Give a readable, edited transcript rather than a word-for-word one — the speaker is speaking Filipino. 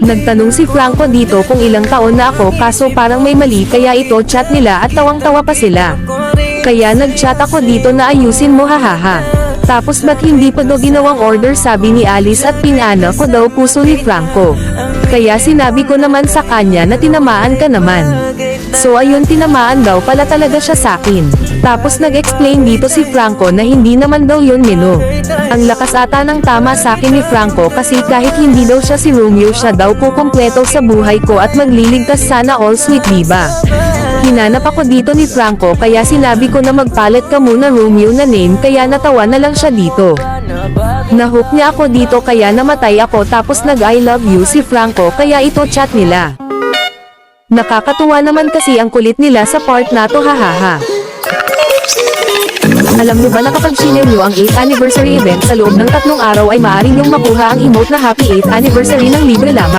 Nagtanong si Franco dito kung ilang taon na ako kaso parang may mali kaya ito chat nila at tawang-tawa pa sila. Kaya nag-chat ako dito na ayusin mo hahaha. Tapos ba't hindi pa daw ginawang order sabi ni Alice at pinana ko daw puso ni Franco. Kaya sinabi ko naman sa kanya na tinamaan ka naman. So ayun tinamaan daw pala talaga siya sakin. Tapos nag-explain dito si Franco na hindi naman daw yun menu. Ang lakas ata ng tama sakin ni Franco kasi kahit hindi daw siya si Romeo siya daw kukumpleto sa buhay ko at magliligtas sana all sweet diba. Hinanap ako dito ni Franco kaya sinabi ko na magpalit ka muna Romeo na name kaya natawa na lang siya dito. Nahook niya ako dito kaya namatay ako tapos nag I love you si Franco kaya ito chat nila. Nakakatuwa naman kasi ang kulit nila sa part na to hahaha. Alam niyo ba na kapag share niyo ang 8th anniversary event sa loob ng 3 araw ay maaari niyong makuha ang emote na happy 8th anniversary ng libre lamang.